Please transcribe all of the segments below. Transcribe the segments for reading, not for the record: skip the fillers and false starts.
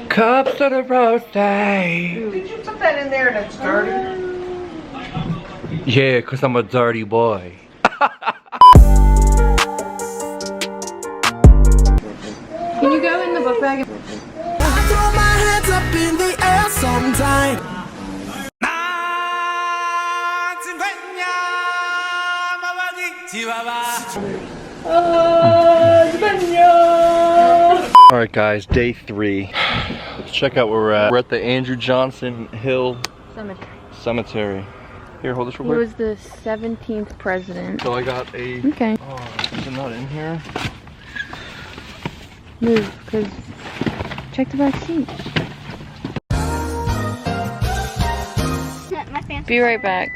Cups of the roast. Did you put that in there that's dirty? Yeah, cause I'm a dirty boy. Can you go in the book bag? I throw my hands up in the air sometime. Alright guys, day 3. Let's check out where we're at. We're at the Andrew Johnson Hill Cemetery. Here, hold this real He quick. was the 17th president. So I got a... Okay. Oh, is it not in here? Move, because check the back seat. Be right back.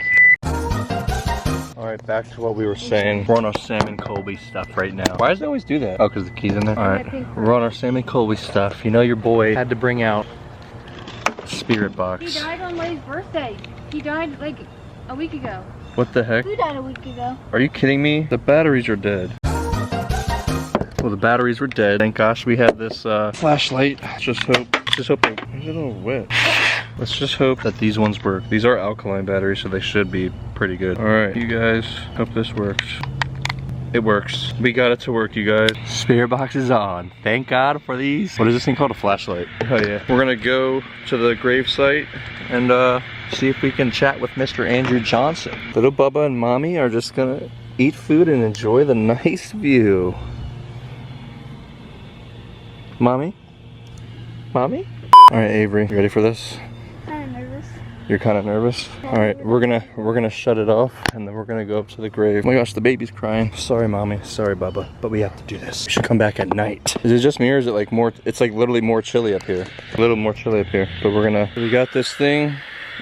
Alright, back to what we were saying. We're on our Sam and Colby stuff right now. Why does they always do that? Oh, because the key's in there? Alright, we're on our Sam and Colby stuff. You know your boy had to bring out a spirit box. He died on Lay's birthday. He died like a week ago. What the heck? Who died a week ago? Are you kidding me? The batteries are dead. Well, the batteries were dead. Thank gosh we had this flashlight. Let's just hope they, it's a little wet. Let's just hope that these ones work. These are alkaline batteries, so they should be pretty good. All right, you guys, hope this works. It works. We got it to work, you guys. Spirit box is on. Thank God for these. What is this thing called? A flashlight. Oh yeah. We're gonna go to the grave site and see if we can chat with Mr. Andrew Johnson. Little Bubba and Mommy are just gonna eat food and enjoy the nice view. Mommy? Mommy? All right, Avery, you ready for this? I'm nervous. You're kind of nervous? All right, we're gonna shut it off and then we're gonna go up to the grave. Oh my gosh, the baby's crying. Sorry, Mommy. Sorry, Bubba. But we have to do this. We should come back at night. Is it just me or is it like more, it's like literally more chilly up here. A little more chilly up here. But we got this thing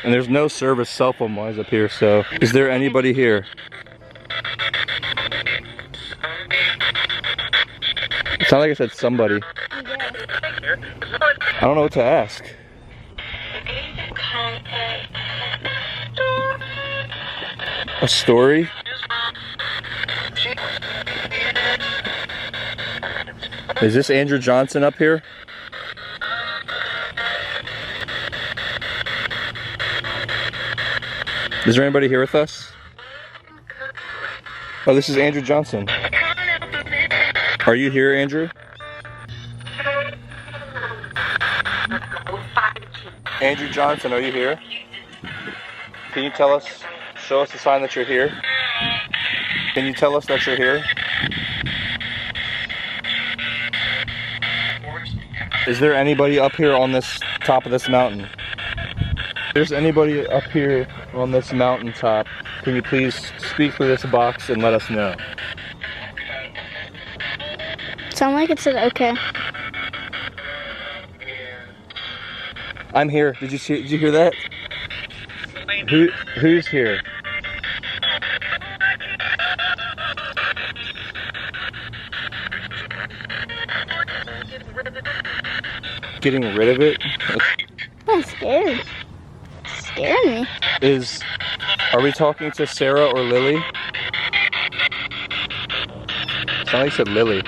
and there's no service cell phone wise up here, so. Is there anybody here? It sounded like I said somebody. I don't know what to ask. A story? Is this Andrew Johnson up here? Is there anybody here with us? Oh, this is Andrew Johnson. Are you here, Andrew? Andrew Johnson, are you here? Can you tell us, show us a sign that you're here? Can you tell us that you're here? Is there anybody up here on this top of this mountain? If there's anybody up here on this mountaintop, can you please speak through this box and let us know? Sound like it said okay. I'm here. Did you hear that? Who's here? Getting rid of it? I'm scared. It's scaring me. Are we talking to Sarah or Lily? Sound like you said Lily.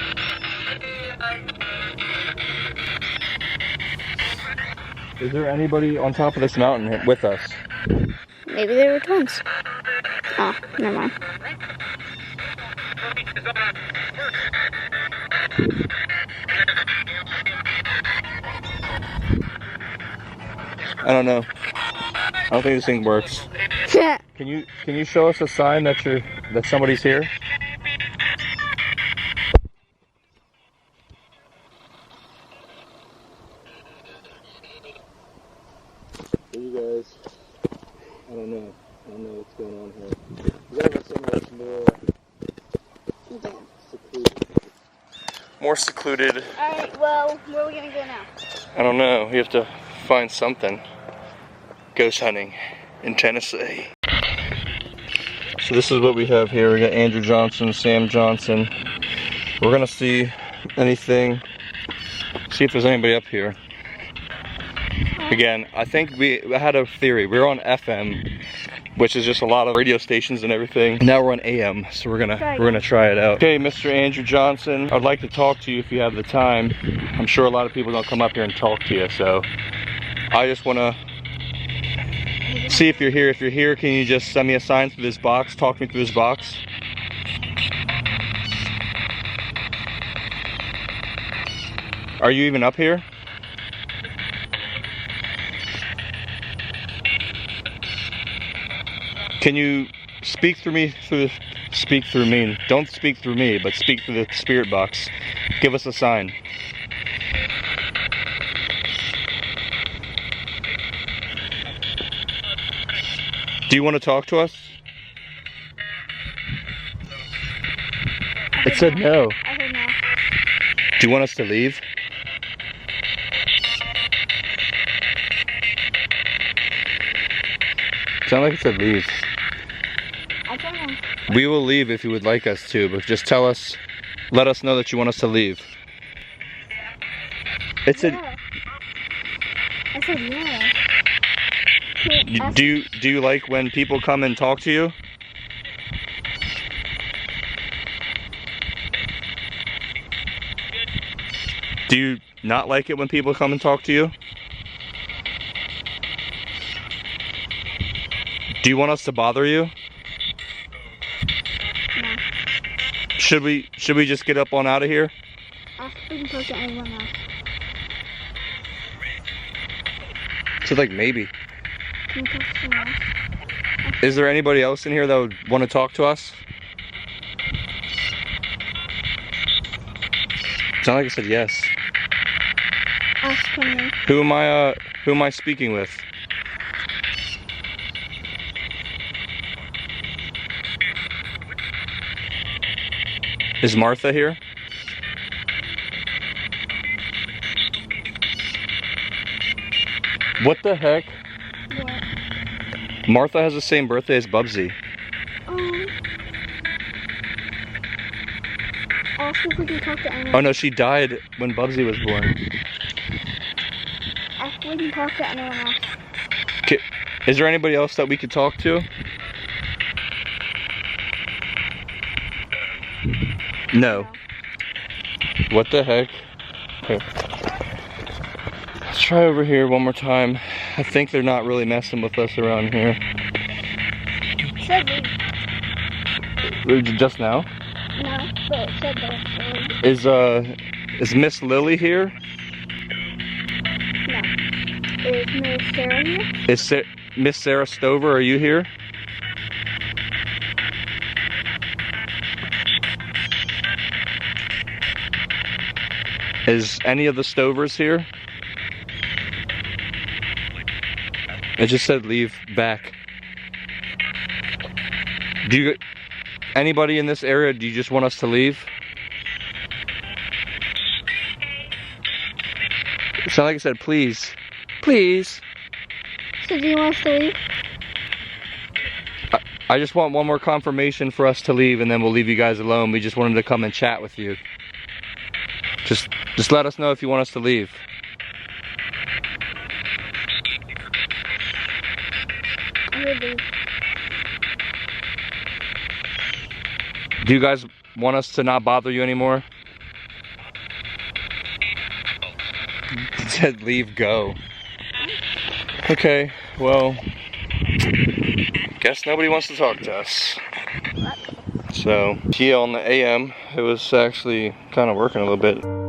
Is there anybody on top of this mountain with us? Maybe they were twins. Oh, never mind. I don't know. I don't think this thing works. Can you show us a sign that somebody's here? You guys, I don't know what's going on here. We gotta go somewhere that's more secluded. Alright, well, where are we gonna go now? I don't know. We have to find something. Ghost hunting in Tennessee. So this is what we have here. We got Andrew Johnson, Sam Johnson. We're gonna see anything. See if there's anybody up here. Again, I think I had a theory. We were on FM which is just a lot of radio stations and everything. Now we're on AM, so we're gonna try it out. Okay, Mr. Andrew Johnson, I'd like to talk to you if you have the time. I'm sure a lot of people don't come up here and talk to you, so I just wanna see if you're here. If you're here, can you just send me a sign through this box? Talk to me through this box. Are you even up here? Can you speak through me speak through me? Don't speak through me, but speak through the spirit box. Give us a sign. Do you want to talk to us? It said no. I heard no. Do you want us to leave? Sound like it said leave. I don't know. We will leave if you would like us to, but just tell us, let us know that you want us to leave. It said, Yeah. I said yeah. do you like when people come and talk to you? Do you not like it when people come and talk to you? Do you want us to bother you? No. Should we just get up on out of here? Ask if we can talk to anyone else. So like maybe. Can you talk to someone else? Is there anybody else in here that would want to talk to us? Sound like I said yes. Ask someone. Who am I speaking with? Is Martha here? What the heck? What? Martha has the same birthday as Bubsy. Ask if we can talk to anyone. Oh no, she died when Bubsy was born. Ask if we can talk to anyone else. Is there anybody else that we could talk to? No. What the heck? Okay. Let's try over here one more time. I think they're not really messing with us around here. Said leave. Just now? No, but it said that. Is Miss Lily here? No. Is Miss Sarah here? Is Miss Sarah Stover, are you here? Is any of the Stovers here? It just said leave back. Anybody in this area, do you just want us to leave? It sounded like it said please. Please. So do you want us to leave? I just want one more confirmation for us to leave and then we'll leave you guys alone. We just wanted to come and chat with you. Just let us know if you want us to leave. I would leave. Do you guys want us to not bother you anymore? It said leave, go. Okay, well, guess nobody wants to talk to us. So, here on the AM, it was actually kind of working a little bit.